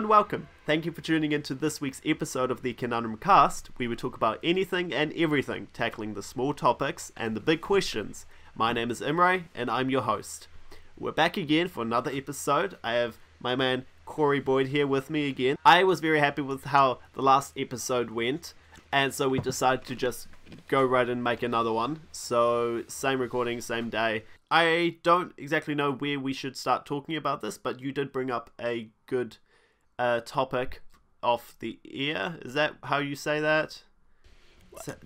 and welcome. Thank you for tuning in to this week's episode of the Conundrum Cast, where we talk about anything and everything, tackling the small topics and the big questions. My name is Imre, and I'm your host. We're back again for another episode. I have my man Corey Boyd here with me again. I was very happy with how the last episode went, and so we decided to just go right and make another one. So, same recording, same day. I don't exactly know where we should start talking about this, but you did bring up a good topic off the ear. Is that how you say that?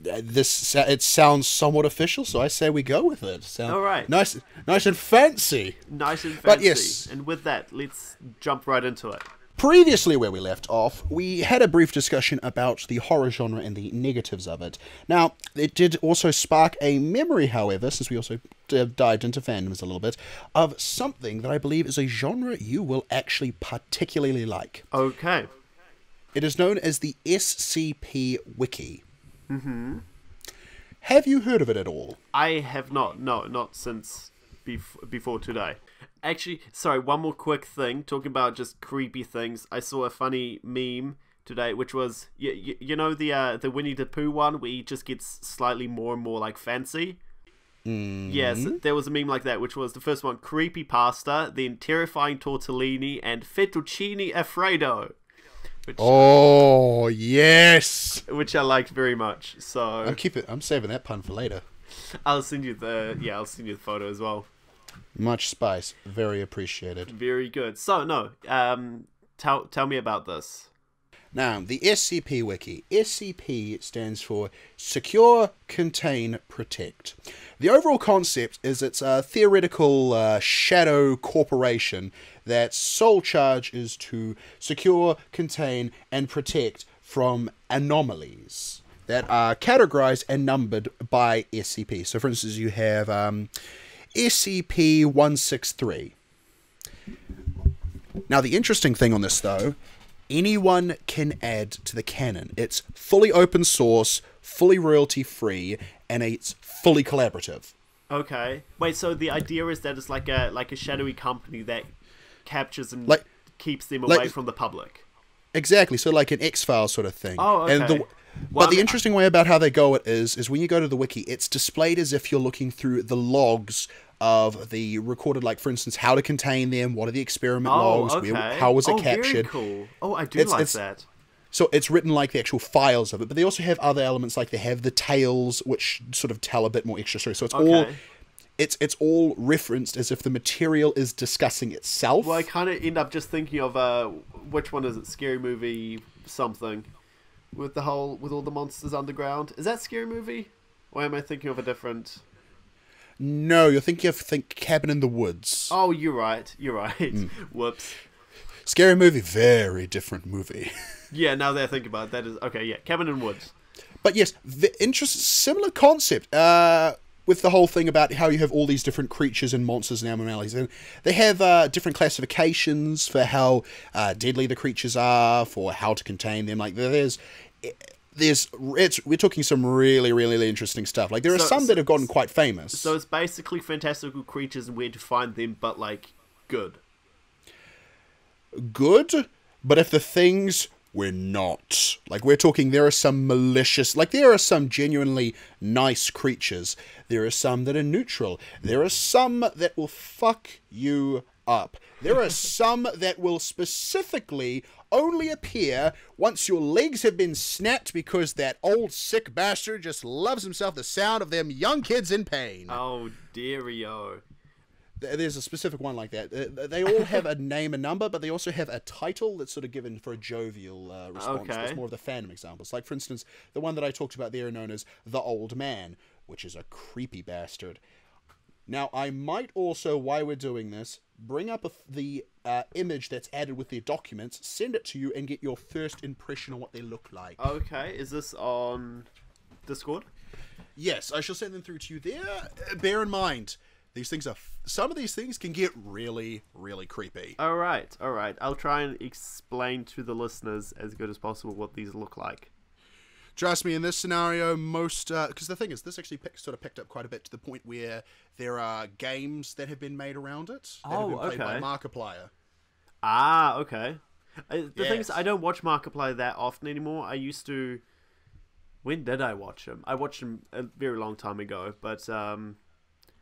It sounds somewhat official, so I say we go with it. All right. Nice and fancy. Nice and fancy. But yes. And with that, let's jump right into it. Previously, where we left off, we had a brief discussion about the horror genre and the negatives of it. Now, it did also spark a memory, however, since we also dived into fandoms a little bit, of something that I believe is a genre you will actually particularly like. Okay. It is known as the SCP Wiki. Mm-hmm. Have you heard of it at all? I have not. No, not since before today. Actually, sorry, one more quick thing, talking about just creepy things. I saw a funny meme today, which was, you know the Winnie the Pooh one, where he just gets slightly more and more, like, fancy? Mm-hmm. Yes, there was a meme like that, which was the first one, creepy pasta, then terrifying tortellini, and fettuccine alfredo. Oh, yes! Which I liked very much, so... I'm saving that pun for later. I'll send you the photo as well. Much spice. Very appreciated. Very good. So, no, tell me about this. Now, the SCP Wiki. SCP stands for Secure, Contain, Protect. The overall concept is it's a theoretical shadow corporation that's sole charge is to secure, contain, and protect from anomalies that are categorized and numbered by SCP. So, for instance, you have SCP-163. Now, the interesting thing on this, though, anyone can add to the canon. It's fully open source, fully royalty-free, and it's fully collaborative. Okay. Wait, so the idea is that it's like a shadowy company that captures and keeps them away from the public. Exactly. So like an X-Files sort of thing. Oh, okay. But the interesting way about how they go it is when you go to the wiki, it's displayed as if you're looking through the logs of the recorded, like, for instance, how to contain them, what are the experiment logs, how was it captured. Very cool. Oh, I do like that. So it's written like the actual files of it, but they also have other elements, like they have the tales, which sort of tell a bit more extra story. So it's it's all referenced as if the material is discussing itself. Well, I kind of end up just thinking of, which one is it, Scary Movie something? With all the monsters underground. Is that Scary Movie? Or am I thinking of a different... No, you're thinking of Cabin in the Woods. Oh, you're right. Whoops. Scary Movie, very different movie. Yeah, now that I think about it, that is... Okay, yeah, Cabin in the Woods. But yes, similar concept, with the whole thing about how you have all these different creatures and monsters and abnormalities. And they have different classifications for how deadly the creatures are, for how to contain them. Like, we're talking some really, really, really interesting stuff. Like, there are some that have gotten quite famous. So it's basically fantastical creatures and where to find them, but, like, good. Good, but if the things were not. Like, we're talking, there are some malicious, like, there are some genuinely nice creatures. There are some that are neutral. There are some that will fuck you up. There are some that will specifically only appear once your legs have been snapped because that old sick bastard just loves himself the sound of them young kids in pain. Oh, deario. There's a specific one like that. They all have a name and number, but they also have a title that's sort of given for a jovial response. Okay. It's more of the fandom examples. Like, for instance, the one that I talked about there known as The Old Man, which is a creepy bastard. Now, I might also, while we're doing this, bring up the image that's added with their documents, send it to you, and get your first impression on what they look like. Okay, is this on Discord? Yes, I shall send them through to you there. Bear in mind, some of these things can get really, really creepy. All right. I'll try and explain to the listeners as good as possible what these look like. Trust me, in this scenario, because the thing is, this actually sort of picked up quite a bit to the point where there are games that have been made around it that have been played by Markiplier. Ah, okay. The thing is, I don't watch Markiplier that often anymore. I used to. When did I watch him? I watched him a very long time ago, but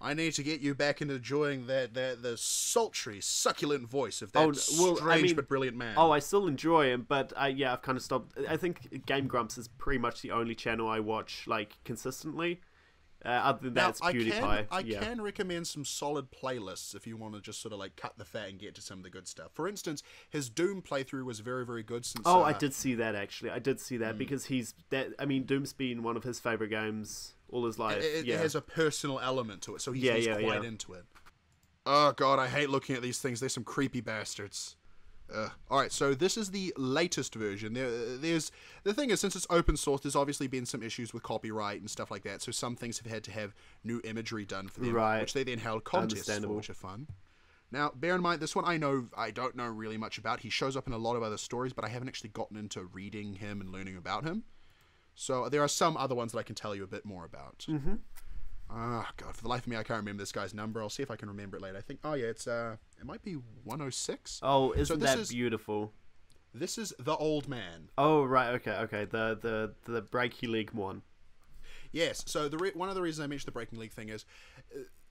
I need to get you back into enjoying the sultry, succulent voice of that strange but brilliant man. Oh, I still enjoy him, but I've kind of stopped. I think Game Grumps is pretty much the only channel I watch like consistently. Other than that, it's PewDiePie. I can recommend some solid playlists if you want to just sort of like cut the fat and get to some of the good stuff. For instance, his Doom playthrough was very, very good. I did see that actually. I did see that because Doom's been one of his favorite games all his life. It has a personal element to it, so he's quite into it. Oh god, I hate looking at these things. They're some creepy bastards. Alright, so this is the latest version. The thing is, since it's open source, there's obviously been some issues with copyright and stuff like that, so some things have had to have new imagery done for them, which they then held contests for, which are fun. Now, bear in mind, this one I don't know really much about. He shows up in a lot of other stories, but I haven't actually gotten into reading him and learning about him. So there are some other ones that I can tell you a bit more about. Mm-hmm. Ah, God, for the life of me, I can't remember this guy's number. I'll see if I can remember it later. I think, it might be 106. Oh, isn't that beautiful? This is the old man. Oh, right, okay. The Breaking League one. Yes, so one of the reasons I mentioned the Breaking League thing is,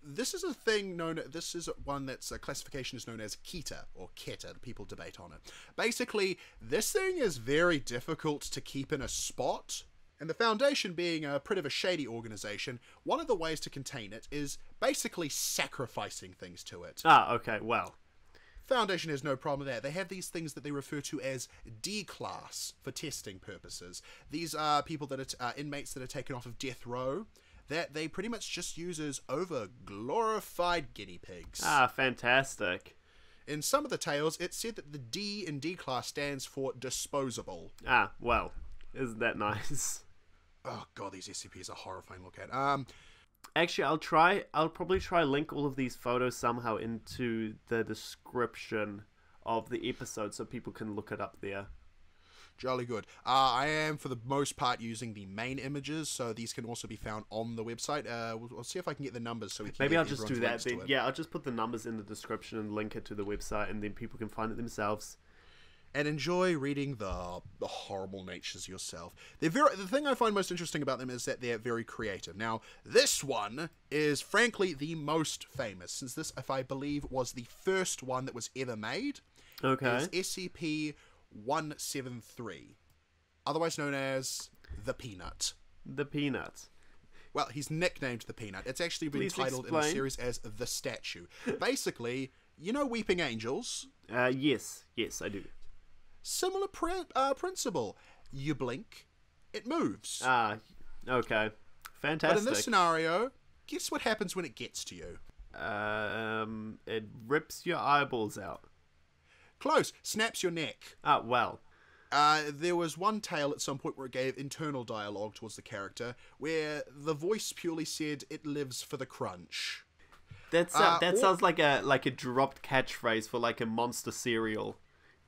this is a thing this is one that's a classification is known as Keta, or Keta, people debate on it. Basically, this thing is very difficult to keep in a spot. And the Foundation, being a bit of a shady organization, one of the ways to contain it is basically sacrificing things to it. Ah, okay, well. Foundation has no problem with that. They have these things that they refer to as D-class for testing purposes. These are people that are inmates that are taken off of death row that they pretty much just use as over-glorified guinea pigs. Ah, fantastic. In some of the tales, it's said that the D in D-class stands for disposable. Ah, well, isn't that nice? Oh god, these SCPs are horrifying to look at. Actually, I'll probably try link all of these photos somehow into the description of the episode so people can look it up there. Jolly good. I am, for the most part, using the main images, so these can also be found on the website. We'll see if I can get the numbers so we can Maybe I'll just do that then. Yeah, I'll just put the numbers in the description and link it to the website, and then people can find it themselves. And enjoy reading the horrible natures yourself. The thing I find most interesting about them is that they're very creative. Now, this one is frankly the most famous, since this, if I believe, was the first one that was ever made. Okay. It's SCP-173, otherwise known as the Peanut. The Peanut. Well, he's nicknamed the Peanut. It's actually been titled in the series as the Statue. Basically, you know Weeping Angels? Yes, I do. Similar principle. You blink, it moves. Ah, okay. Fantastic. But in this scenario, guess what happens when it gets to you? It rips your eyeballs out. Close. Snaps your neck. Ah, well. There was one tale at some point where it gave internal dialogue towards the character, where the voice purely said, "It lives for the crunch." That sounds like a dropped catchphrase for like a monster cereal.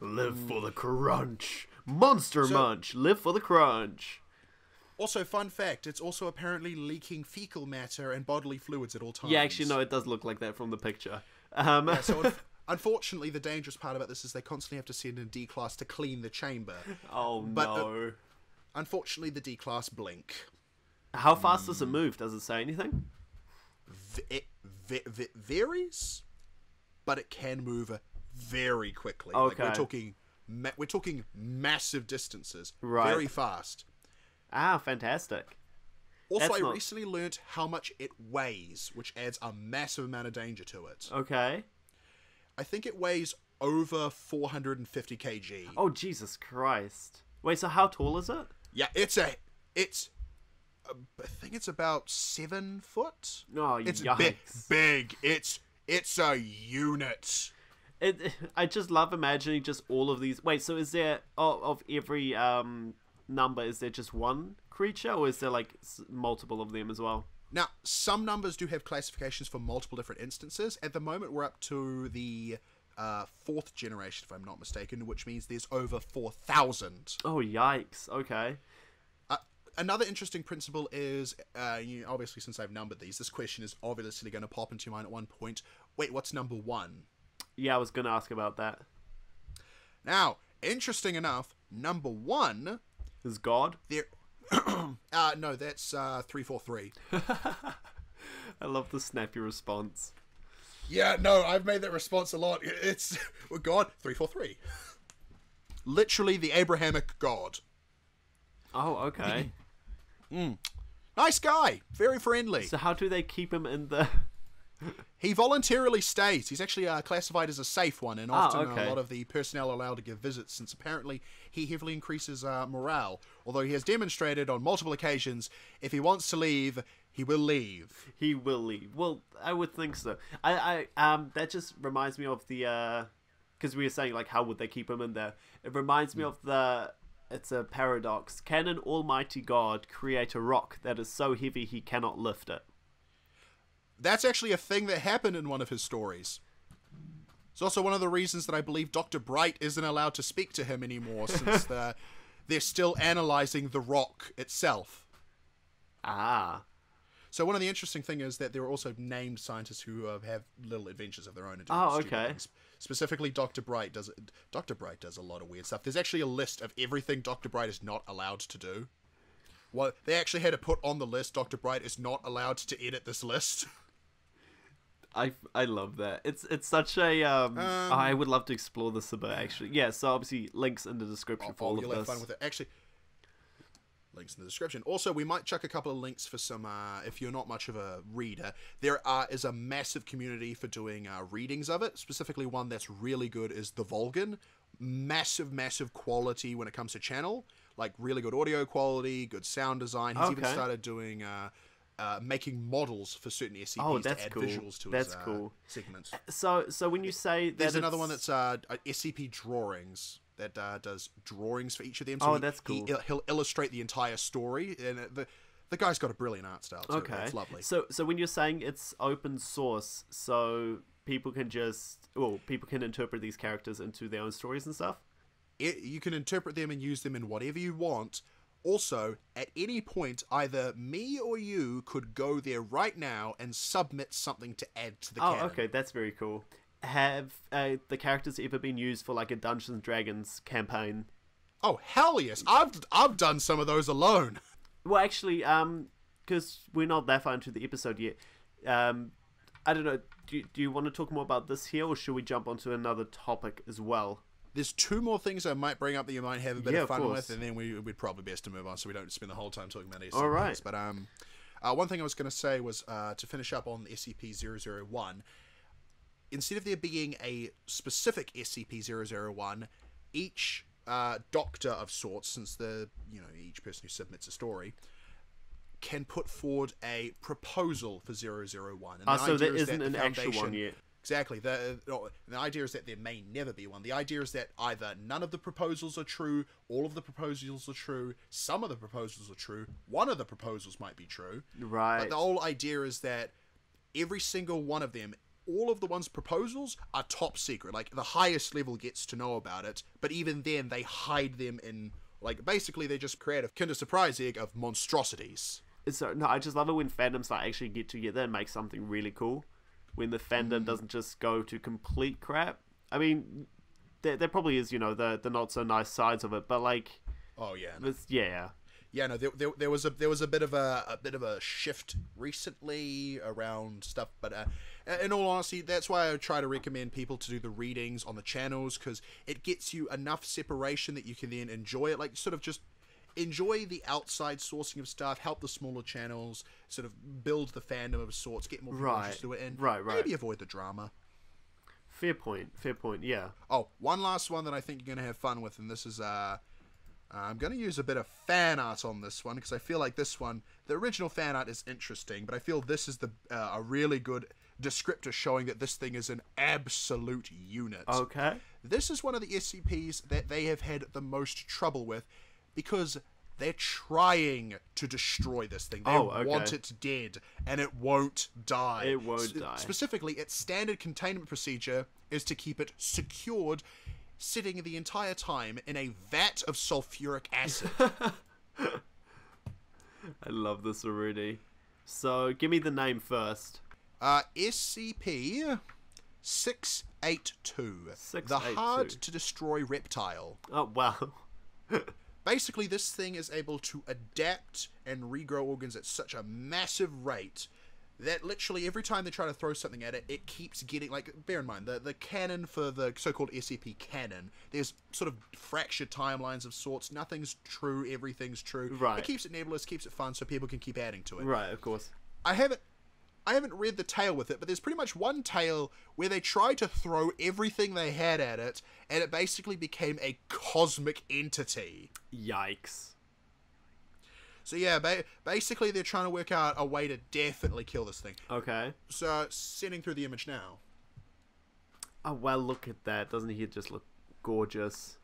Live for the crunch. Monster Munch. Live for the crunch. Also, fun fact, it's also apparently leaking fecal matter and bodily fluids at all times. Yeah, actually, no, it does look like that from the picture. Unfortunately, the dangerous part about this is they constantly have to send in D-Class to clean the chamber. Oh, no. Unfortunately, the D-Class blink. How fast does it move? Does it say anything? It varies, but it can move very quickly. Okay. Like we're talking massive distances. Right. Very fast. Ah, fantastic. Also, I recently learnt how much it weighs, which adds a massive amount of danger to it. Okay. I think it weighs over 450 kg. Oh, Jesus Christ. Wait, so how tall is it? Yeah, I think it's about 7 foot. Oh, it's yikes. big. It's a unit. I just love imagining just all of these. Wait, so is there of every number? Is there just one creature, or is there like multiple of them as well? Now, some numbers do have classifications for multiple different instances. At the moment, we're up to the 4th generation, if I'm not mistaken, which means there's over 4,000. Oh, yikes! Okay. Another interesting principle is, obviously, since I've numbered these, this question is obviously going to pop into your mind at one point. Wait, what's number 1? Yeah, I was going to ask about that. Now, Interesting enough, number 1 Is God? there. No, that's 343. I love the snappy response. Yeah, no, I've made that response a lot. It's God 343. Literally the Abrahamic God. Oh, okay. Nice guy, very friendly. So how do they keep him in the... He voluntarily stays. He's actually classified as a safe one, and often okay. a lot of the personnel are allowed to give visits, since apparently he heavily increases morale. Although he has demonstrated on multiple occasions, if he wants to leave, he will leave. He will leave. Well, I would think so. I that just reminds me of the... Because we were saying, like, how would they keep him in there? It reminds me of the... It's a paradox. Can an almighty God create a rock that is so heavy he cannot lift it? That's actually a thing that happened in one of his stories. It's also one of the reasons that I believe Dr. Bright isn't allowed to speak to him anymore, since they're still analyzing the rock itself. Ah. So one of the interesting things is that there are also named scientists who have little adventures of their own. Okay. Specifically, Dr. Bright does a lot of weird stuff. There's actually a list of everything Dr. Bright is not allowed to do. Well, they actually had to put on the list, Dr. Bright is not allowed to edit this list. I love that. It's such a I would love to explore this a bit, actually. Yeah, so obviously links in the description for all of you'll this. have fun with it. Actually, links in the description. Also, we might chuck a couple of links for some, if you're not much of a reader, there is a massive community for doing readings of it. Specifically, one that's really good is the Volgun. Massive quality when it comes to channel. Like, really good audio quality, good sound design. He's even started doing... making models for certain SCPs to add visuals to his segments. So when you say that there's another one that's SCP drawings that does drawings for each of them. So that's cool. He'll illustrate the entire story, and the guy's got a brilliant art style too. Okay, it's lovely. So when you're saying it's open source, so people can interpret these characters into their own stories and stuff. You can interpret them and use them in whatever you want. Also, at any point, either me or you could go there right now and submit something to add to the canon. Oh, okay, that's very cool. Have the characters ever been used for like a Dungeons and Dragons campaign? Oh, hell yes! I've done some of those alone. Well, actually, because we're not that far into the episode yet, I don't know, do you want to talk more about this here, or should we jump onto another topic as well? There's 2 more things I might bring up that you might have a bit of fun course. with, and then we'd probably best to move on so we don't spend the whole time talking about SCPs. All right. But one thing I was going to say was to finish up on SCP-001, instead of there being a specific SCP-001, each doctor of sorts, since each person who submits a story, can put forward a proposal for 001. And so there isn't an actual one yet. Exactly. The idea is that there may never be one. The idea is that either none of the proposals are true, all of the proposals are true, some of the proposals are true, one of the proposals might be true. Right. But the whole idea is that every single one of them, all of the ones' proposals are top secret. Like, the highest level gets to know about it, but even then they hide them in... Like, basically they just create a Kinder Surprise egg of monstrosities. No, I just love it when fandoms like actually get together and make something really cool. When the fandom doesn't just go to complete crap. I mean, there probably is, the not so nice sides of it, but like, oh yeah, no. There was a bit of a shift recently around stuff, but in all honesty, that's why I try to recommend people to do the readings on the channels, because it gets you enough separation that you can then enjoy it, like sort of just enjoy the outside sourcing of stuff, help the smaller channels, sort of build the fandom of sorts, get more people interested in it, and maybe avoid the drama. Fair point, yeah. Oh, one last one that I think you're going to have fun with, and this is, I'm going to use a bit of fan art on this one, because I feel like this one, the original fan art is interesting, but I feel this is a really good descriptor showing that this thing is an absolute unit. Okay. This is one of the SCPs that they have had the most trouble with, because they're trying to destroy this thing. They want it dead, and it won't die. It won't die. Specifically, its standard containment procedure is to keep it secured, sitting the entire time in a vat of sulfuric acid. I love this already. So, give me the name first. SCP 682. The 682. hard-to-destroy reptile. Oh, wow. Basically, this thing is able to adapt and regrow organs at such a massive rate that literally every time they try to throw something at it, it keeps getting, like, bear in mind, the canon for the so-called SCP canon, there's sort of fractured timelines of sorts, nothing's true, everything's true. Right. It keeps it nebulous, keeps it fun, so people can keep adding to it. Right, of course. I haven't read the tale with it, but there's pretty much one tale where they tried to throw everything they had at it, and it basically became a cosmic entity. Yikes. So yeah, basically they're trying to work out a way to definitely kill this thing. Okay. So, sending through the image now. Oh, well, look at that. Doesn't he just look gorgeous?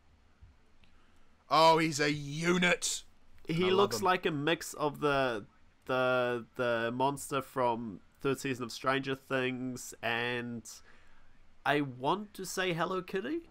Oh, he's a unit! He looks like a mix of the monster from third season of Stranger Things and I want to say Hello Kitty?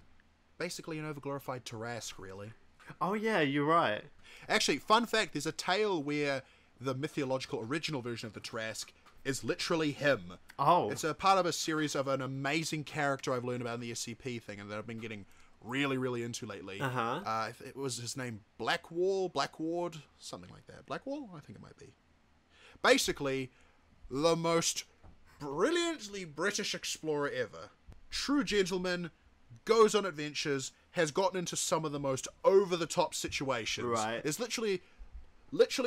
Basically an overglorified Tarrasque, really. Oh yeah, you're right. Actually, fun fact, there's a tale where the mythological original version of the Tarrasque is literally him. Oh. It's a part of a series of an amazing character I've learned about in the SCP thing and that I've been getting really, really into lately. Uh-huh. It was his name Blackward, something like that. Blackwall? I think it might be. Basically, the most brilliantly British explorer ever. True gentleman, goes on adventures, has gotten into some of the most over-the-top situations. Right. There's literally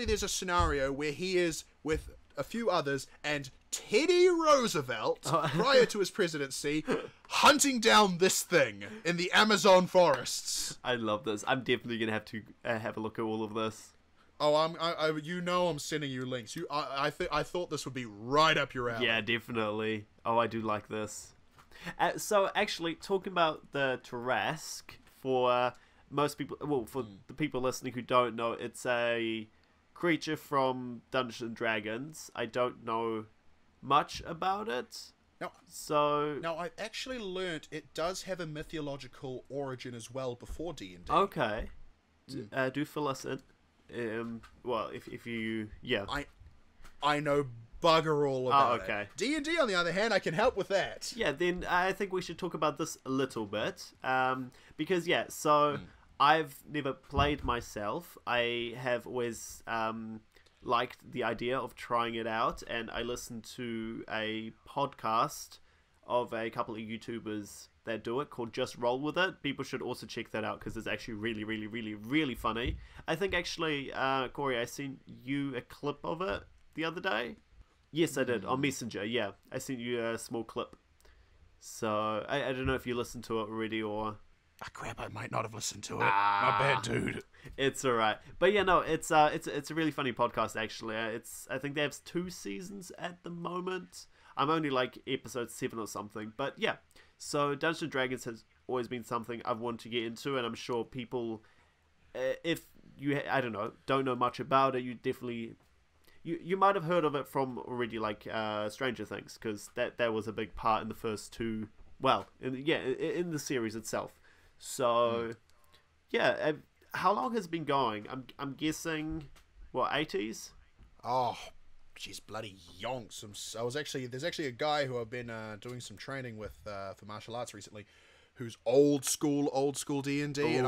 there's a scenario where he is with a few others and Teddy Roosevelt, prior to his presidency, hunting down this thing in the Amazon forests. I love this. I'm definitely going to have to have a look at all of this. Oh, I'm sending you links. I thought this would be right up your alley. Yeah, definitely. Oh, I do like this. So, actually, talking about the Tarrasque, for most people, well, for the people listening who don't know, it's a creature from Dungeons and Dragons. I don't know much about it. Now, I've actually learnt it does have a mythological origin as well before D&D. Okay. Do fill us in. Well, if you... Yeah. I know bugger all about okay. it. D&D, on the other hand, I can help with that. Yeah, then I think we should talk about this a little bit. Because, yeah, so I've never played myself. I have always liked the idea of trying it out, and I listened to a podcast of a couple of YouTubers that do it called Just Roll With It. People should also check that out because it's actually really, really, really, really funny. I think actually, Corey, I sent you a clip of it the other day. Yes, I did, on Messenger, yeah. I sent you a small clip. So, I don't know if you listened to it already or... Ah, crap, I might not have listened to it. My bad, dude. It's alright. But yeah, no, it's a really funny podcast, actually. I think they have 2 seasons at the moment. I'm only like episode 7 or something. But yeah, so Dungeons & Dragons has always been something I've wanted to get into, and I'm sure people, if you, I don't know much about it, you definitely... You might have heard of it from already, like Stranger Things, because that was a big part in the first 2. Well, in the series itself. So, yeah. How long has it been going? I'm guessing, what, 80s? Oh, jeez, bloody yonks! There's actually a guy who I've been doing some training with for martial arts recently, who's old school D&D, and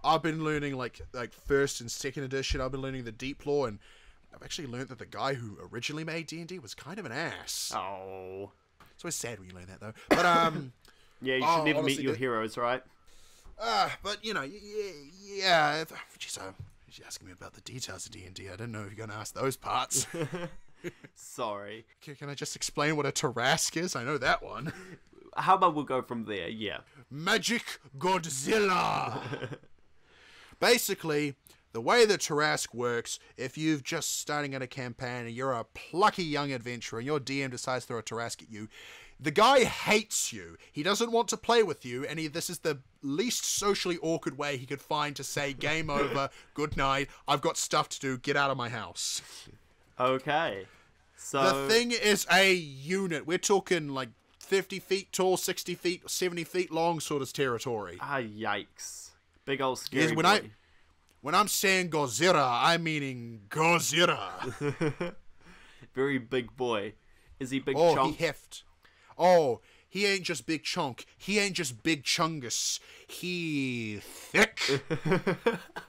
I've been learning like first and second edition. I've been learning the deep lore, and I've actually learned that the guy who originally made D&D was kind of an ass. Oh. It's always sad when you learn that, though. But, yeah, you should never meet your heroes, right? But, yeah. Jeez, you're asking me about the details of D&D. I didn't know if you're going to ask those parts. Sorry. Can I just explain what a Tarrasque is? I know that one. How about we'll go from there, yeah. Magic Godzilla! Basically... The way the Tarrasque works, if you've just starting at a campaign and you're a plucky young adventurer and your DM decides to throw a Tarrasque at you, the guy hates you. He doesn't want to play with you, and this is the least socially awkward way he could find to say, game over, good night, I've got stuff to do, get out of my house. Okay. So the thing is a unit. We're talking like 50 feet tall, 60 feet, 70 feet long sort of territory. Ah, yikes. Big old scary yes, boy. When I'm saying Godzilla, I'm meaning Godzilla. Very big boy. Is he big chunk? chunk? He heft. Oh, He ain't just big chunk. He ain't just big chungus. He thick.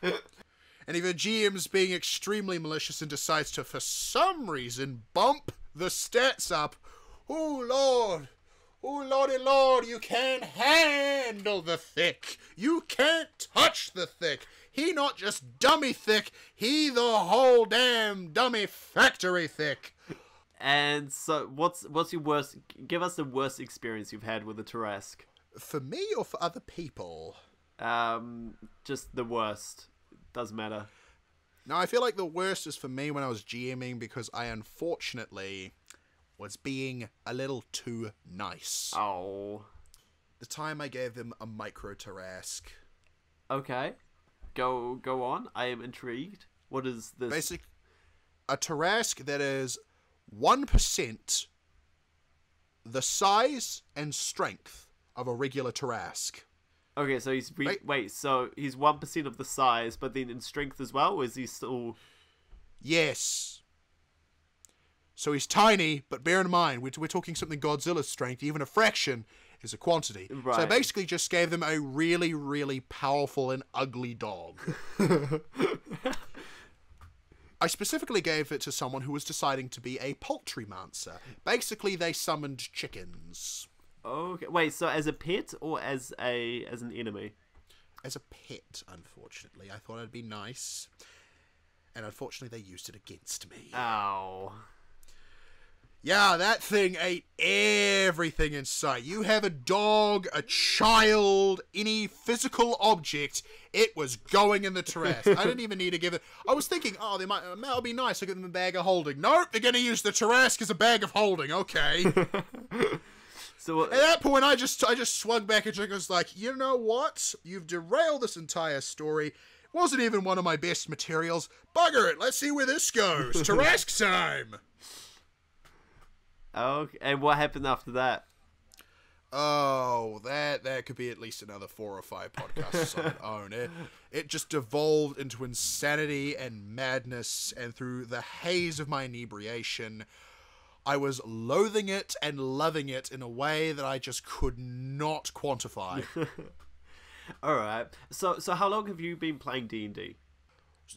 And if a GM's being extremely malicious and decides to, for some reason, bump the stats up, oh lord, oh lordy lord, you can't handle the thick. You can't touch the thick. He not just dummy thick, he the whole damn dummy factory thick. And so, what's your worst? Give us the worst experience you've had with a Tarrasque. For me or for other people? Just the worst. Doesn't matter. No, I feel like the worst is for me when I was GMing because I unfortunately was being a little too nice. Oh. The time I gave them a micro Tarrasque. Okay. Go on. I am intrigued. What is this? A Tarrasque that is 1% the size and strength of a regular Tarrasque. Okay, so he's so he's 1% of the size, but then in strength as well, or is he still? Yes. So he's tiny, but bear in mind we're talking something Godzilla strength. Even a fraction is a quantity. Right. So I basically just gave them a really, really powerful and ugly dog. I specifically gave it to someone who was deciding to be a poultrymancer. Basically, they summoned chickens. Okay. Wait, so as a pet or as an enemy? As a pet, unfortunately. I thought it'd be nice. And unfortunately, they used it against me. Ow. Yeah, that thing ate everything in sight. You have a dog, a child, any physical object, it was going in the trash. I didn't even need to give it... I was thinking, oh, that'll be nice, I'll give them a bag of holding. Nope, they're going to use the Tarrasque as a bag of holding, okay. So at that point, I just swung back and was like, you know what? You've derailed this entire story. Wasn't even one of my best materials. Bugger it, let's see where this goes. Tarrasque time! Okay, and what happened after that? Oh, that could be at least another 4 or 5 podcasts on its own. It just devolved into insanity and madness, and through the haze of my inebriation, I was loathing it and loving it in a way that I just could not quantify. Alright, so how long have you been playing D&D?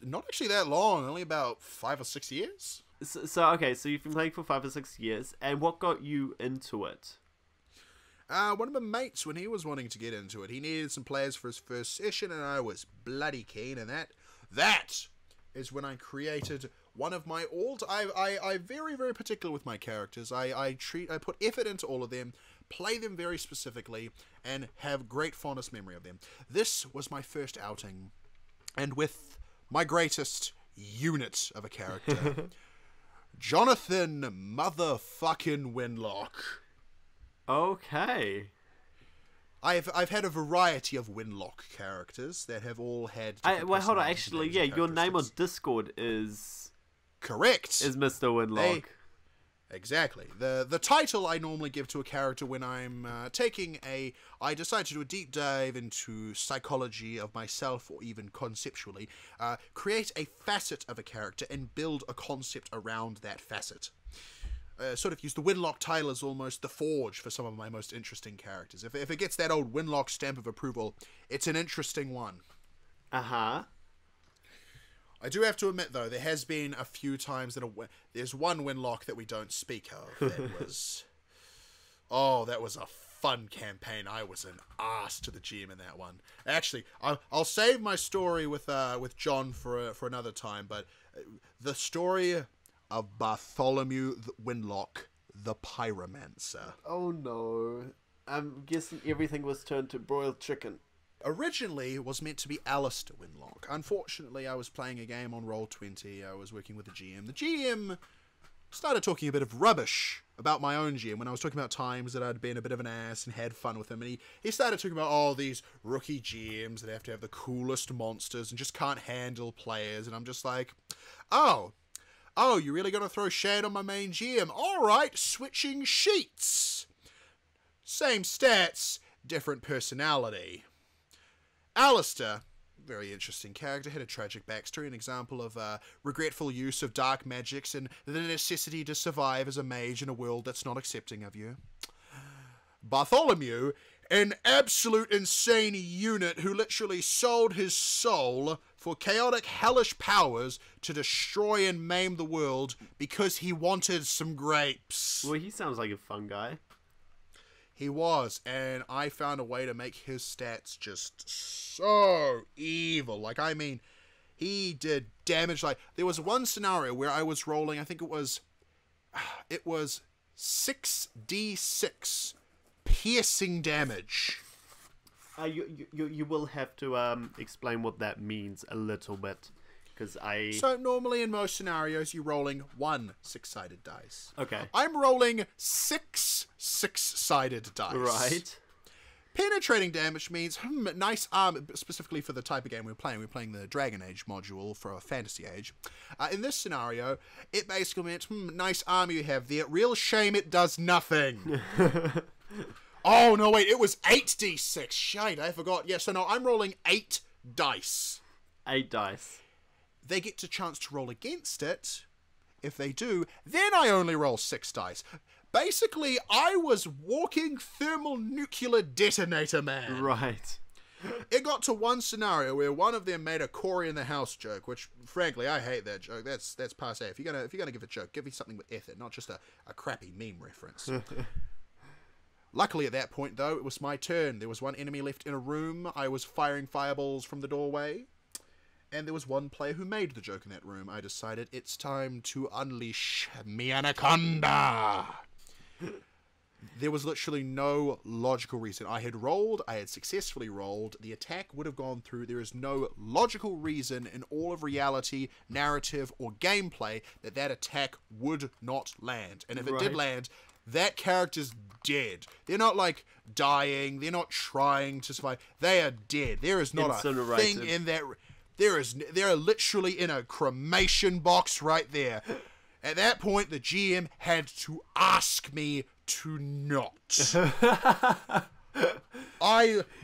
Not actually that long, only about 5 or 6 years. So you've been playing for 5 or 6 years, and what got you into it? One of my mates, when he was wanting to get into it, he needed some players for his first session, and I was bloody keen, and that is when I created one of my I'm very, very particular with my characters. I put effort into all of them, play them very specifically, and have great fondest memory of them. This was my first outing, and with my greatest unit of a character... Jonathan motherfucking Winlock. Okay. I've had a variety of Winlock characters that have all had. Well, hold on. Actually, yeah, your name on Discord is correct. Is Mr. Winlock. Exactly. The title I normally give to a character when I'm I decide to do a deep dive into psychology of myself, or even conceptually, create a facet of a character and build a concept around that facet. Sort of use the Winlock title as almost the forge for some of my most interesting characters. If it gets that old Winlock stamp of approval, it's an interesting one. Uh-huh. I do have to admit, though, there has been a few times that there's one Winlock that we don't speak of. That was... that was a fun campaign. I was an ass to the GM in that one. Actually, I'll save my story with John for another time, but the story of Bartholomew Winlock, the Pyromancer. Oh no. I'm guessing everything was turned to broiled chicken. Originally was meant to be Alistair Winlock. Unfortunately, I was playing a game on Roll20. I was working with the GM. The GM started talking a bit of rubbish about my own GM when I was talking about times that I'd been a bit of an ass and had fun with him. And he started talking about, these rookie GMs that have to have the coolest monsters and just can't handle players. And I'm just like, oh, you're really going to throw shade on my main GM? All right, switching sheets. Same stats, different personality. Alistair, very interesting character, had a tragic backstory, an example of regretful use of dark magics and the necessity to survive as a mage in a world that's not accepting of you. Bartholomew, an absolute insane unit who literally sold his soul for chaotic hellish powers to destroy and maim the world because he wanted some grapes. Well, he sounds like a fun guy. He was, and I found a way to make his stats just so evil. Like, I mean, he did damage. Like, there was one scenario where I was rolling, I think it was 6d6 piercing damage. You will have to explain what that means a little bit, because So normally in most scenarios you're rolling 1 6-sided dice. Okay. I'm rolling 6 6-sided dice. Right. Penetrating damage means nice arm, specifically for the type of game we're playing. We're playing the Dragon Age module for a Fantasy Age. In this scenario, it basically meant nice armor you have there. Real shame it does nothing. Oh, no, wait, it was 8d6. Shite, I forgot. Yeah, so no, I'm rolling 8 dice. 8 dice. They get a chance to roll against it. If they do, then I only roll 6 dice. Basically, I was walking thermonuclear detonator man. Right. It got to one scenario where one of them made a Corey in the house joke, which, frankly, I hate that joke. That's passé. If you're gonna give a joke, give me something with effort, not just a crappy meme reference. Luckily, at that point, though, it was my turn. There was one enemy left in a room. I was firing fireballs from the doorway. And there was one player who made the joke in that room. I decided it's time to unleash me anaconda. There was literally no logical reason. I had successfully rolled. The attack would have gone through. There is no logical reason in all of reality, narrative, or gameplay that attack would not land. And if it did land, that character's dead. They're not, like, dying. They're not trying to survive. They are dead. There is not a thing in that... They're literally in a cremation box right there. At that point, the GM had to ask me to not.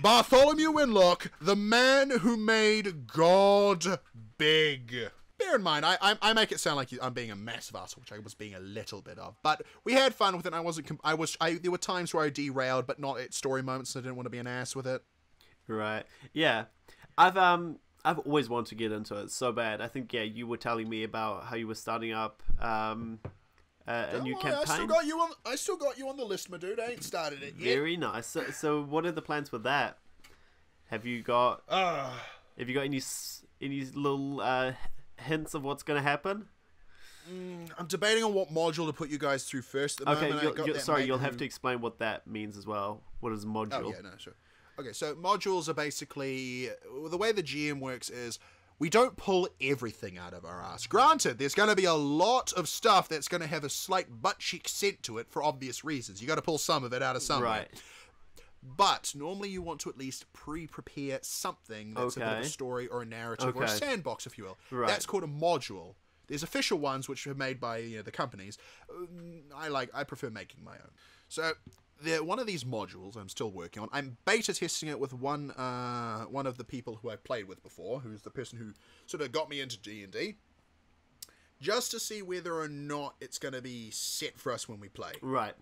Bartholomew Winlock, the man who made God big. Bear in mind, I make it sound like I'm being a massive asshole, which I was being a little bit of. But we had fun with it. There were times where I derailed, but not at story moments, and I didn't want to be an ass with it. Right. Yeah. I've always wanted to get into it so bad. I think, you were telling me about how you were starting up a new campaign. I still got you on the list, my dude. I ain't started it yet. Very nice. So what are the plans with that? Have you got any little hints of what's going to happen? I'm debating on what module to put you guys through first. At the moment. You'll have to explain what that means as well. What is a module? Oh, yeah, no, sure. Okay, so modules are basically... The way the GM works is we don't pull everything out of our ass. Granted, there's going to be a lot of stuff that's going to have a slight butt-cheek scent to it for obvious reasons. You got to pull some of it out of somewhere. Right. But normally you want to at least pre-prepare something that's a bit of a story or a narrative or a sandbox, if you will. Right. That's called a module. There's official ones which are made by the companies. I prefer making my own. So... one of these modules I'm still working on. I'm beta testing it with one of the people who I played with before, who's the person who sort of got me into D&D, just to see whether or not it's going to be set for us when we play. Right.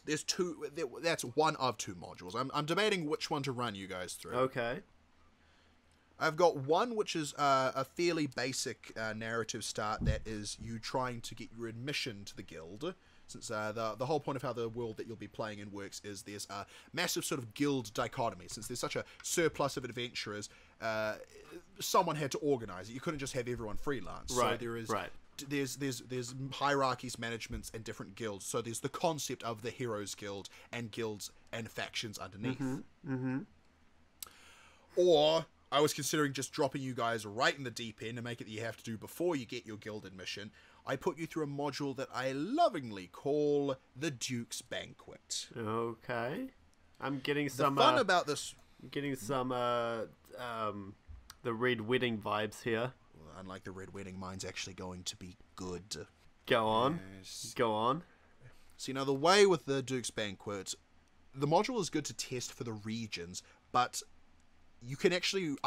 There's two. That's one of 2 modules. I'm debating which one to run you guys through. Okay. I've got one which is a fairly basic narrative start that is you trying to get your admission to the guild. Since the whole point of how the world that you'll be playing in works is there's a massive sort of guild dichotomy. Since there's such a surplus of adventurers, someone had to organize it. You couldn't just have everyone freelance. Right. So there is right. There's hierarchies, managements, and different guilds. So there's the concept of the Heroes Guild and guilds and factions underneath. Mm-hmm. Or I was considering just dropping you guys right in the deep end and make it that you have to do before you get your guild admission. I put you through a module that I lovingly call the Duke's Banquet. Okay. I'm getting some... The fun about this... I'm getting some, the Red Wedding vibes here. Well, unlike the Red Wedding, mine's actually going to be good. Go on. Yes. Go on. See, now the way with the Duke's Banquet, the module is good to test for the regions, but I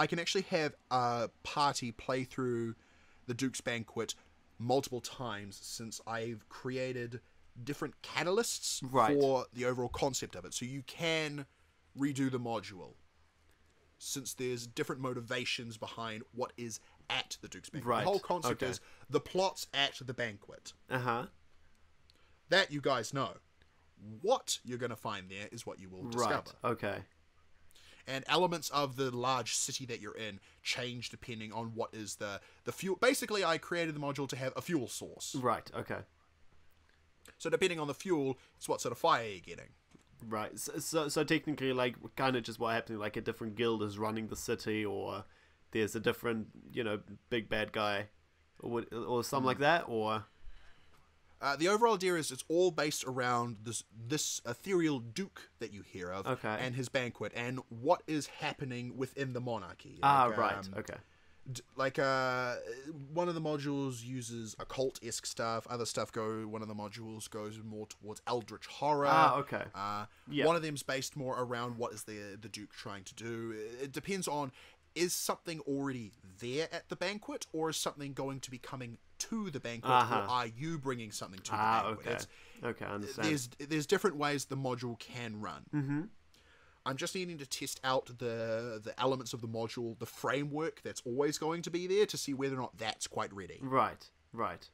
can actually have a party play through the Duke's Banquet multiple times since I've created different catalysts Right. for the overall concept of it. So you can redo the module, since there's different motivations behind what is at the Duke's Banquet. Right. The whole concept Okay. is the plot's at the banquet. Uh-huh. That you guys know. What you're going to find there is what you will discover. Right. Okay. And elements of the large city that you're in change depending on what is the fuel. Basically, I created the module to have a fuel source. Right. Okay. So depending on the fuel, it's what sort of fire you're getting. Right. So technically, like, kind of just what happening, like a different guild is running the city, or there's a different, big bad guy, or something like that, or... The overall idea is it's all based around this ethereal duke that you hear of, Okay. and his banquet, and what is happening within the monarchy. Right. Okay. One of the modules uses occult-esque stuff. Other stuff one of the modules goes more towards eldritch horror. Okay. Yeah. One of them's based more around what is the Duke trying to do. It depends on, is something already there at the banquet, or is something going to be coming to the banquet, or are you bringing something to the banquet? Okay. Okay, I understand. There's different ways the module can run. Mm-hmm. I'm just needing to test out the elements of the module, the framework that's always going to be there, to see whether or not that's quite ready. Right. Right.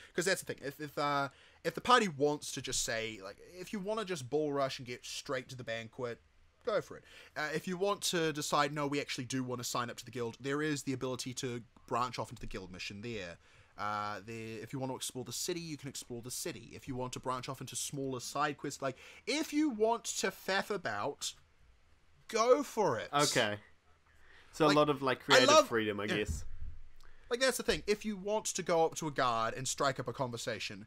Because that's the thing. If the party wants to just say, like, if you want to just bull rush and get straight to the banquet, go for it. If you want to decide, no, we actually do want to sign up to the guild, there is the ability to branch off into the guild mission there. If you want to explore the city, you can explore the city. If you want to branch off into smaller side quests, like, if you want to faff about, go for it. Okay. So Like, a lot of, like, creative freedom, I guess. Like, that's the thing. If you want to go up to a guard and strike up a conversation,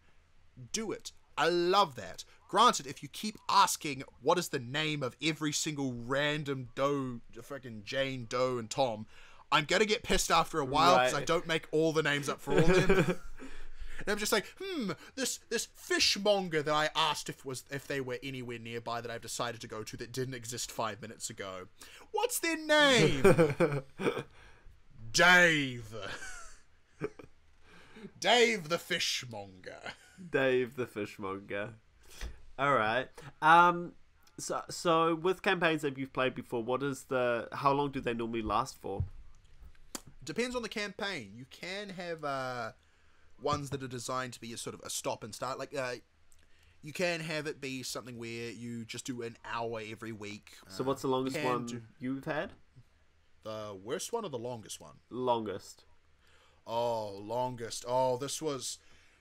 do it. I love that. Granted, if you keep asking what is the name of every single random Doe, freaking Jane, Doe, and Tom, I'm going to get pissed after a while because I don't make all the names up for all of them. And I'm just like, this fishmonger that I asked if they were anywhere nearby that I've decided to go to that didn't exist 5 minutes ago. What's their name? Dave. Dave the fishmonger. Dave the fishmonger. All right. So with campaigns that you've played before, how long do they normally last for? Depends on the campaign. You can have ones that are designed to be a sort of a stop and start. Like you can have it be something where you just do an hour every week. So what's the longest one you've had? The worst one or the longest one? Longest. Oh, longest. Oh, this was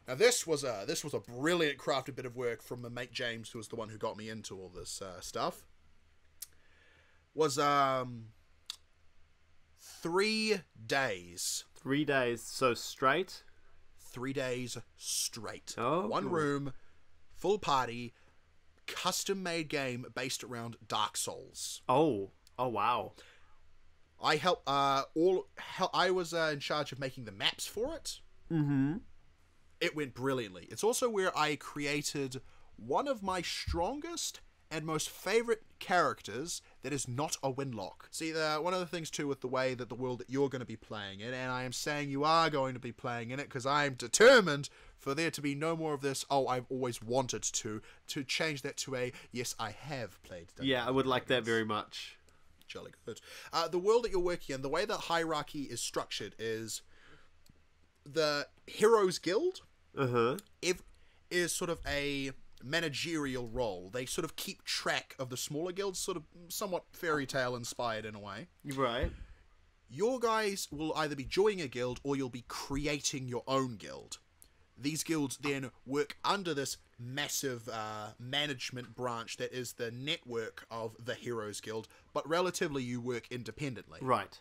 a brilliant crafted bit of work from my mate James, who was the one who got me into all this stuff. Was 3 days. 3 days. So straight? 3 days straight. Oh. One room, full party, custom made game based around Dark Souls. Oh wow. I was in charge of making the maps for it. Mm-hmm. It went brilliantly. It's also where I created one of my strongest and most favorite characters that is not a Winlock. See, one of the things too with the way that the world that you're going to be playing in, and I am saying you are going to be playing in it because I am determined for there to be no more of this, I've always wanted to change that to a, yes, I have played Dungeons. Yeah, I would like that very much. Jolly good. The world that you're working in, the way that hierarchy is structured is the Heroes Guild is sort of a managerial role. They sort of keep track of the smaller guilds, sort of somewhat fairy tale inspired in a way. Right. Your guys will either be joining a guild or you'll be creating your own guild. These guilds then work under this massive management branch that is the network of the Heroes Guild, but relatively you work independently. Right.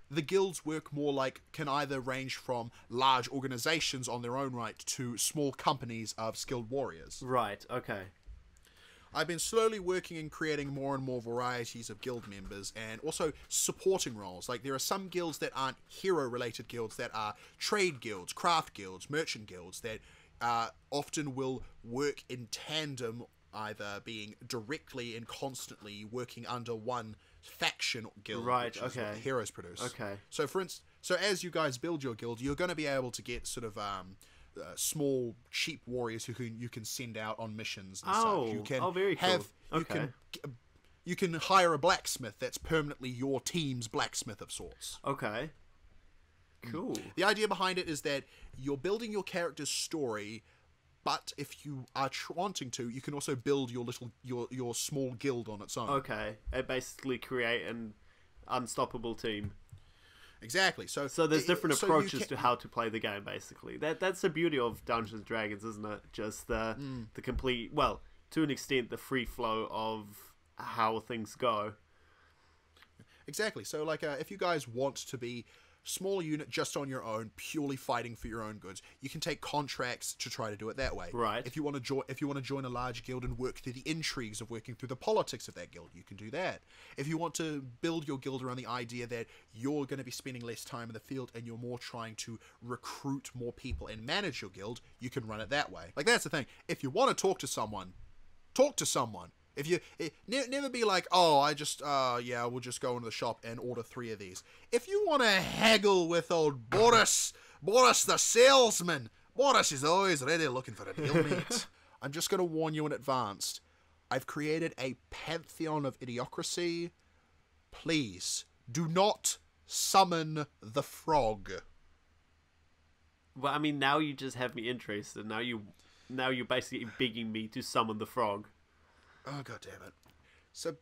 The guilds work more like, can either range from large organizations on their own right to small companies of skilled warriors. Right, okay. I've been slowly working and creating more and more varieties of guild members and also supporting roles. Like, there are some guilds that aren't hero-related guilds that are trade guilds, craft guilds, merchant guilds that often will work in tandem, either being directly and constantly working under one faction guild, right, which is okay. what the heroes produce. Okay. So, for instance, as you guys build your guild, you're going to be able to get sort of small cheap warriors who you can send out on missions and Oh, such. You can very cool. Okay. You can hire a blacksmith that's permanently your team's blacksmith of sorts. Okay. Cool. The idea behind it is that you're building your character's story, but if you are wanting to, you can also build your small guild on its own. Okay. And basically create an unstoppable team. Exactly. So there's different approaches to how to play the game, basically. That's the beauty of Dungeons & Dragons, isn't it? Just the complete, well, to an extent, the free flow of how things go. Exactly. So, like, if you guys want to be small unit just on your own, purely fighting for your own goods, you can take contracts to try to do it that way. Right. If you want to join a large guild and work through the intrigues of working through the politics of that guild, you can do that. If you want to build your guild around the idea that you're going to be spending less time in the field and you're more trying to recruit more people and manage your guild, you can run it that way. Like, that's the thing. If you want to talk to someone, talk to someone. If you never be like, oh, we'll just go into the shop and order 3 of these. If you want to haggle with old Boris the salesman, Boris is always ready looking for a deal, mate. I'm just going to warn you in advance. I've created a pantheon of idiocracy. Please do not summon the frog. Well, I mean, now you just have me interested. Now you're basically begging me to summon the frog. Oh, god damn it. So,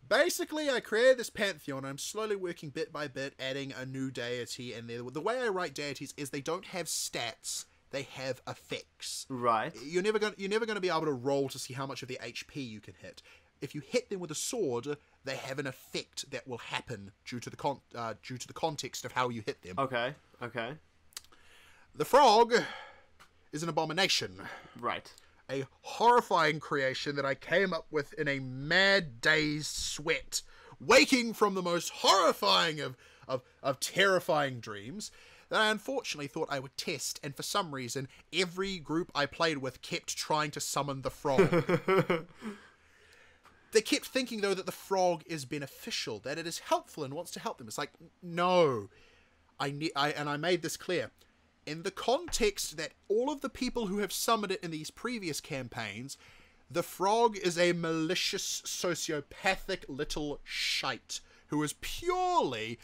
basically, I created this pantheon. I'm slowly working bit by bit, adding a new deity in there. The way I write deities is they don't have stats, they have effects. Right. You're never going to be able to roll to see how much of their HP you can hit. If you hit them with a sword, they have an effect that will happen due to the context of how you hit them. Okay. The frog is an abomination. Right. A horrifying creation that I came up with in a mad day's sweat, waking from the most horrifying of terrifying dreams, that I unfortunately thought I would test, and for some reason, every group I played with kept trying to summon the frog. They kept thinking, though, that the frog is beneficial, that it is helpful and wants to help them. It's like, no. I made this clear. In the context that all of the people who have summoned it in these previous campaigns, the frog is a malicious, sociopathic little shite who is purely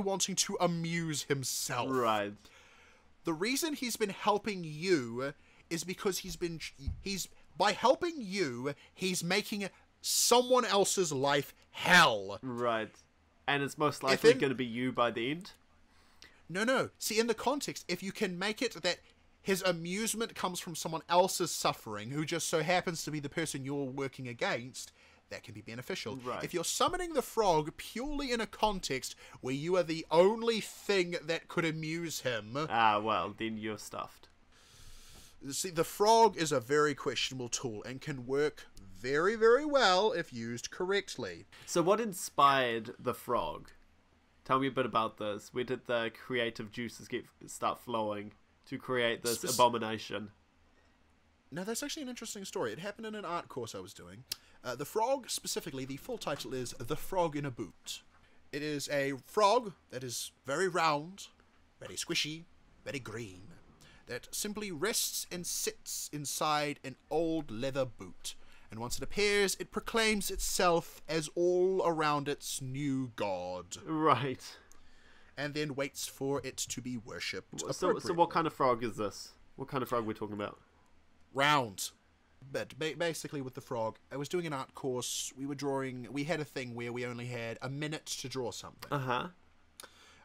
wanting to amuse himself. Right. The reason he's been helping you is because by helping you, he's making someone else's life hell. Right. And it's most likely going to be you by the end? No. See, in the context, if you can make it that his amusement comes from someone else's suffering, who just so happens to be the person you're working against, that can be beneficial. Right. If you're summoning the frog purely in a context where you are the only thing that could amuse him... well, then you're stuffed. See, the frog is a very questionable tool and can work very, very well if used correctly. So what inspired the frog? Tell me a bit about this. Where did the creative juices start flowing to create this abomination? Now, that's actually an interesting story. It happened in an art course I was doing. The frog, specifically, the full title is The Frog in a Boot. It is a frog that is very round, very squishy, very green, that simply rests and sits inside an old leather boot. And once it appears, it proclaims itself as all around its new god. Right. And then waits for it to be worshipped. So what kind of frog is this? What kind of frog are we talking about? Round. But basically with the frog, I was doing an art course. We had a thing where we only had a minute to draw something. Uh-huh.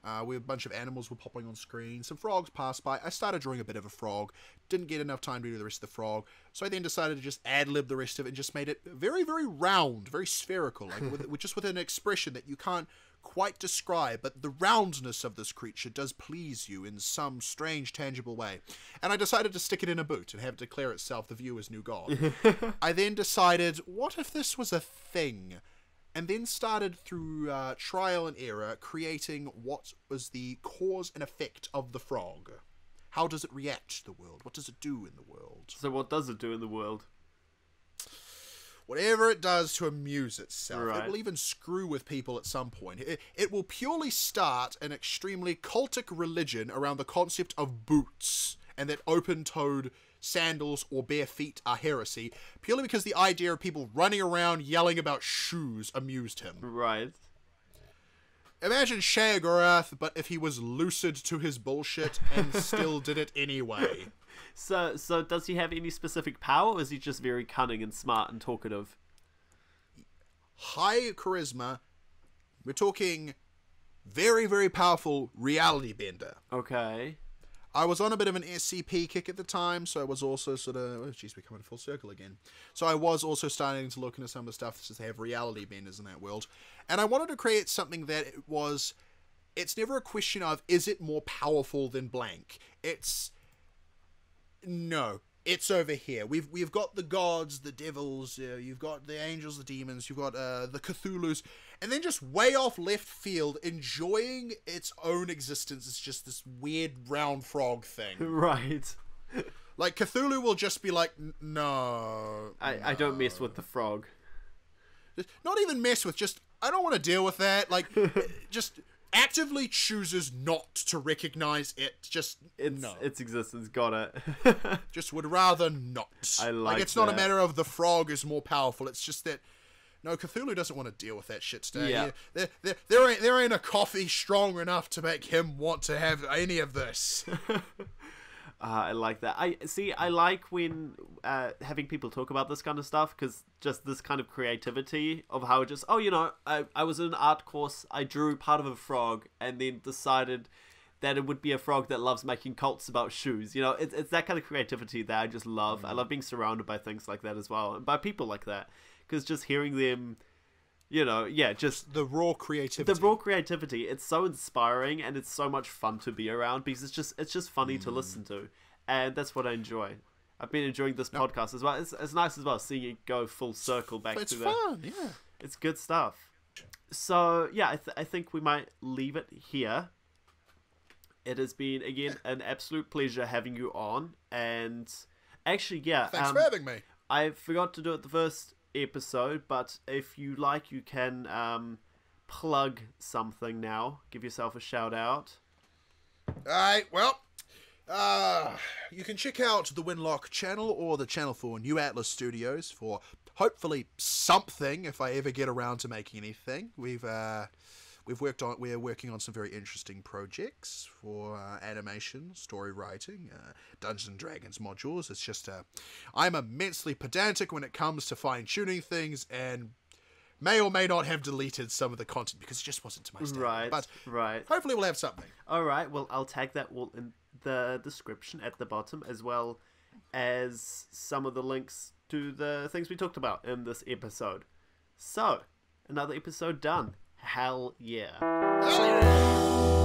A bunch of animals were popping on screen. Some frogs passed by. I started drawing a bit of a frog. Didn't get enough time to do the rest of the frog. So I then decided to just ad-lib the rest of it and just made it very, very round, very spherical, like with an expression that you can't quite describe, but the roundness of this creature does please you in some strange, tangible way. And I decided to stick it in a boot and have it declare itself the viewer's new god. I then decided, what if this was a thing? And then started through trial and error creating what was the cause and effect of the frog. How does it react to the world? What does it do in the world? So what does it do in the world? Whatever it does to amuse itself. Right. It will even screw with people at some point. It will purely start an extremely cultic religion around the concept of boots and that open-toed sandals or bare feet are heresy, purely because the idea of people running around yelling about shoes amused him. Right. Imagine Shaggorath, but if he was lucid to his bullshit and still did it anyway. So does he have any specific power, or is he just very cunning and smart and talkative? High charisma. We're talking very, very powerful reality bender. Okay. I was on a bit of an SCP kick at the time, so I was also sort of... Oh, geez, we're coming full circle again. So I was also starting to look into some of the stuff that they have reality benders in that world. And I wanted to create something that it was... It's never a question of, is it more powerful than blank? It's... No. It's over here. We've got the gods, the devils, you've got the angels, the demons, you've got the Cthulhus, and then just way off left field, enjoying its own existence. It's just this weird round frog thing. Right. Like, Cthulhu will just be like, no. I don't mess with the frog. Not even mess with, just, I don't want to deal with that. Like, just... actively chooses not to recognize it. Just no. Its existence. Got it. Just would rather not. I like it's not a matter of the frog is more powerful. It's just that no, Cthulhu doesn't want to deal with that shit today. Yeah. There ain't a coffee strong enough to make him want to have any of this. I like that. I like when having people talk about this kind of stuff, because just this kind of creativity of how it just, I was in an art course, I drew part of a frog, and then decided that it would be a frog that loves making cults about shoes. It's that kind of creativity that I just love. I love being surrounded by things like that as well, and by people like that, because just hearing them... just the raw creativity. It's so inspiring, and it's so much fun to be around, because it's just funny to listen to, and that's what I enjoy. I've been enjoying this podcast as well. It's nice as well seeing it go full circle back to It's fun, yeah. It's good stuff. So yeah, I think we might leave it here. It has been again an absolute pleasure having you on, and actually, thanks for having me. I forgot to do it the first episode, but if you like, you can plug something now. Give yourself a shout out. Alright, well, you can check out the Winlock channel or the channel for New Atlas Studios for hopefully something if I ever get around to making anything. We're working on some very interesting projects for animation, story writing, Dungeons and Dragons modules. It's just I'm immensely pedantic when it comes to fine-tuning things, and may or may not have deleted some of the content because it just wasn't to my standard. But hopefully we'll have something. All right, well, I'll tag that all in the description at the bottom, as well as some of the links to the things we talked about in this episode. So, another episode done. Hell yeah. Hell yeah.